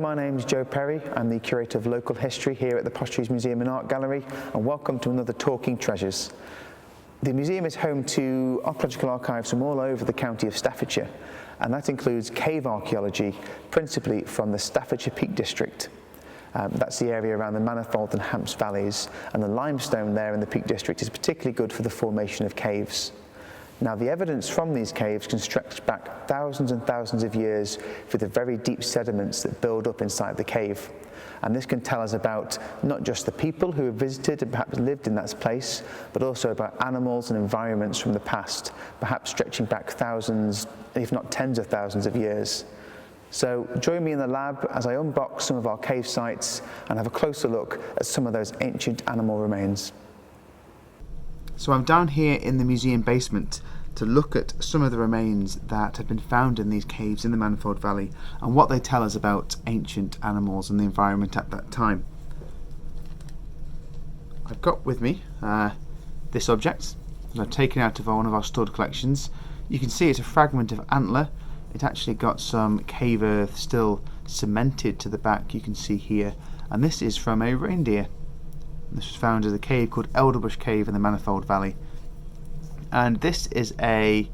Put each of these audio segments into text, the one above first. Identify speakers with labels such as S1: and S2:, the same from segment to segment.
S1: my name's Joe Perry. I'm the Curator of Local History here at the Postheries Museum and Art Gallery, and welcome to another Talking Treasures. The museum is home to archaeological archives from all over the county of Staffordshire, and that includes cave archaeology, principally from the Staffordshire Peak District. That's the area around the Manifold and Hamps valleys, and the limestone there in the Peak District is particularly good for the formation of caves. Now, the evidence from these caves can stretch back thousands and thousands of years through the very deep sediments that build up inside the cave. And this can tell us about not just the people who have visited and perhaps lived in that place, but also about animals and environments from the past, perhaps stretching back thousands, if not tens of thousands of years. So join me in the lab as I unbox some of our cave sites and have a closer look at some of those ancient animal remains. So I'm down here in the museum basement to look at some of the remains that have been found in these caves in the Manifold Valley and what they tell us about ancient animals and the environment at that time. I've got with me this object that I've taken out of one of our stored collections. You can see it's a fragment of antler. It actually got some cave earth still cemented to the back, you can see here, and this is from a reindeer. This was found at a cave called Elderbush Cave in the Manifold Valley, and this is a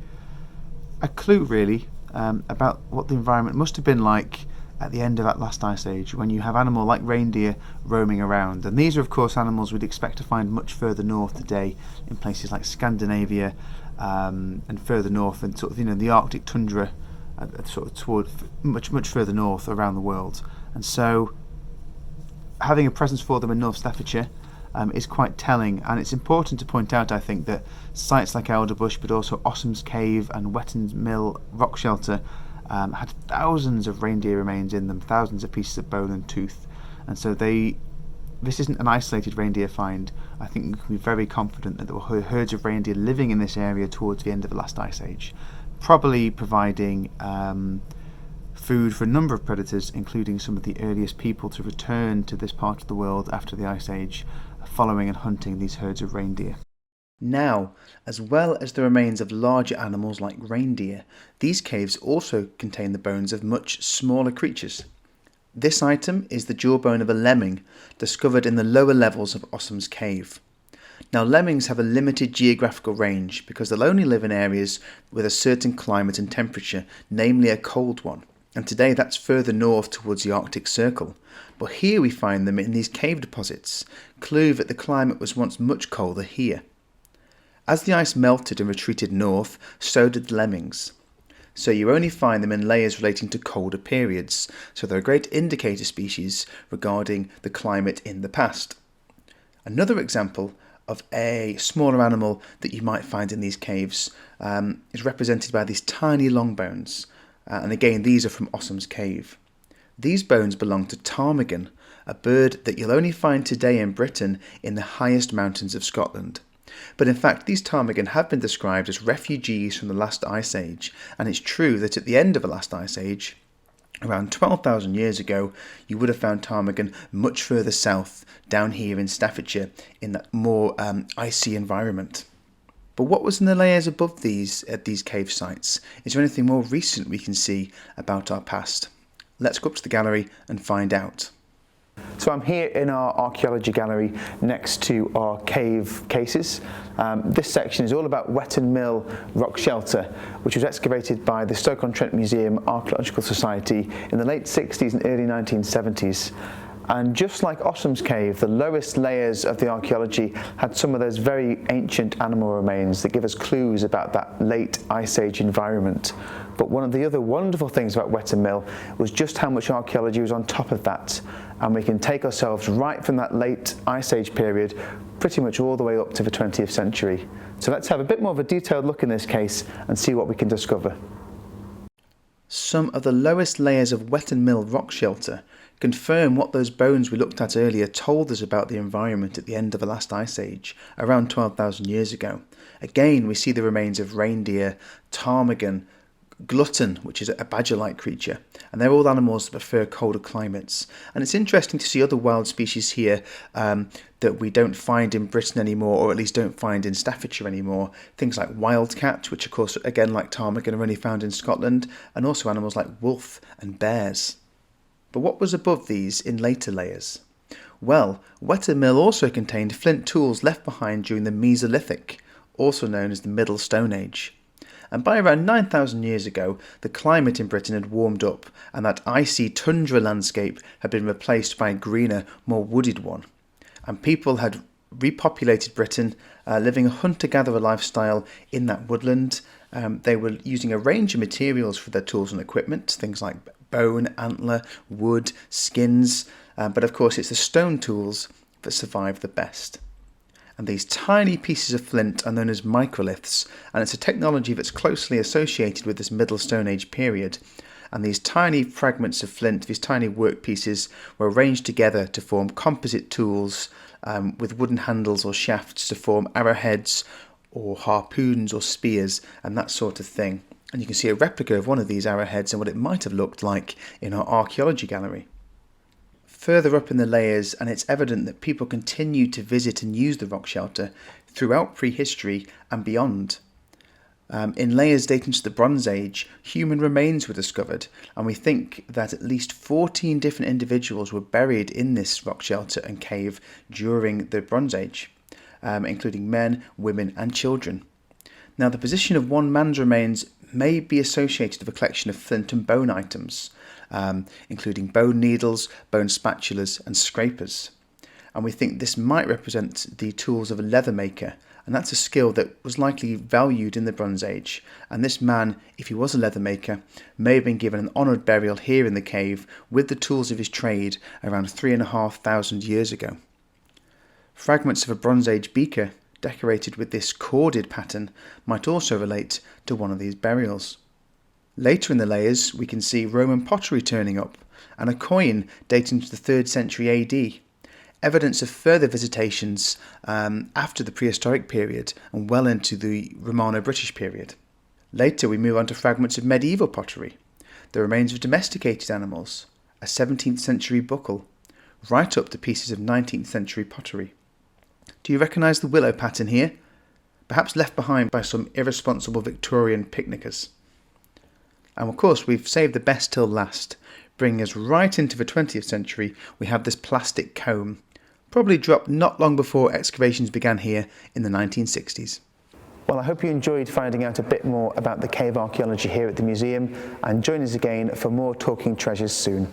S1: clue really about what the environment must have been like at the end of that last ice age, when you have animals like reindeer roaming around. And these are of course animals we'd expect to find much further north today in places like Scandinavia and further north, and sort of the Arctic tundra, sort of toward much further north around the world. And so having a presence for them in North Staffordshire is quite telling, and it's important to point out, I think, that sites like Elderbush, but also Ossom's Cave and Wetton Mill rock shelter had thousands of reindeer remains in them, thousands of pieces of bone and tooth, and so this isn't an isolated reindeer find. I think we can be very confident that there were herds of reindeer living in this area towards the end of the last ice age, probably providing food for a number of predators, including some of the earliest people to return to this part of the world after the Ice Age, following and hunting these herds of reindeer. Now, as well as the remains of larger animals like reindeer, these caves also contain the bones of much smaller creatures. This item is the jawbone of a lemming, discovered in the lower levels of Ossom's Cave. Now, lemmings have a limited geographical range because they'll only live in areas with a certain climate and temperature, namely a cold one. And today that's further north towards the Arctic Circle. But here we find them in these cave deposits, clue that the climate was once much colder here. As the ice melted and retreated north, so did the lemmings. So you only find them in layers relating to colder periods, so they're a great indicator species regarding the climate in the past. Another example of a smaller animal that you might find in these caves is represented by these tiny long bones. And again, these are from Ossom's Cave. These bones belong to ptarmigan, a bird that you'll only find today in Britain in the highest mountains of Scotland. But in fact, these ptarmigan have been described as refugees from the last ice age, and it's true that at the end of the last ice age, around 12,000 years ago, you would have found ptarmigan much further south, down here in Staffordshire, in that more icy environment. But what was in the layers above these at these cave sites? Is there anything more recent we can see about our past? Let's go up to the gallery and find out. So I'm here in our archaeology gallery next to our cave cases. This section is all about Wetton Mill rock shelter, which was excavated by the Stoke-on-Trent Museum Archaeological Society in the late 60s and early 1970s. And just like Ossom's Cave, the lowest layers of the archaeology had some of those very ancient animal remains that give us clues about that late Ice Age environment. But one of the other wonderful things about Wetton Mill was just how much archaeology was on top of that. And we can take ourselves right from that late Ice Age period pretty much all the way up to the 20th century. So let's have a bit more of a detailed look in this case and see what we can discover. Some of the lowest layers of Wetton Mill rock shelter confirm what those bones we looked at earlier told us about the environment at the end of the last ice age, around 12,000 years ago. Again, we see the remains of reindeer, ptarmigan, glutton, which is a badger-like creature, and they're all animals that prefer colder climates. And it's interesting to see other wild species here that we don't find in Britain anymore, or at least don't find in Staffordshire anymore. Things like wildcat, which of course, again like ptarmigan, are only found in Scotland, and also animals like wolf and bears. But what was above these in later layers? Well, Wetton Mill also contained flint tools left behind during the Mesolithic, also known as the Middle Stone Age. And by around 9,000 years ago, the climate in Britain had warmed up, and that icy tundra landscape had been replaced by a greener, more wooded one. And people had repopulated Britain, living a hunter-gatherer lifestyle in that woodland. They were using a range of materials for their tools and equipment, things like bone, antler, wood, skins, but of course it's the stone tools that survive the best. And these tiny pieces of flint are known as microliths, and it's a technology that's closely associated with this Middle Stone Age period. And these tiny fragments of flint, these tiny workpieces, were arranged together to form composite tools with wooden handles or shafts to form arrowheads or harpoons or spears and that sort of thing. And you can see a replica of one of these arrowheads and what it might have looked like in our archaeology gallery. Further up in the layers, and it's evident that people continued to visit and use the rock shelter throughout prehistory and beyond. In layers dating to the Bronze Age, human remains were discovered, and we think that at least 14 different individuals were buried in this rock shelter and cave during the Bronze Age, including men, women and children. Now, the position of one man's remains may be associated with a collection of flint and bone items, including bone needles, bone spatulas and scrapers. And we think this might represent the tools of a leather maker, and that's a skill that was likely valued in the Bronze Age. And this man, if he was a leather maker, may have been given an honoured burial here in the cave with the tools of his trade around 3,500 years ago. Fragments of a Bronze Age beaker decorated with this corded pattern might also relate to one of these burials. Later in the layers we can see Roman pottery turning up and a coin dating to the 3rd century AD, evidence of further visitations after the prehistoric period and well into the Romano-British period. Later we move on to fragments of medieval pottery, the remains of domesticated animals, a 17th century buckle, right up to pieces of 19th century pottery. Do you recognise the willow pattern here? Perhaps left behind by some irresponsible Victorian picnickers. And of course we've saved the best till last. Bringing us right into the 20th century, we have this plastic comb, probably dropped not long before excavations began here in the 1960s. Well, I hope you enjoyed finding out a bit more about the cave archaeology here at the museum, and join us again for more Talking Treasures soon.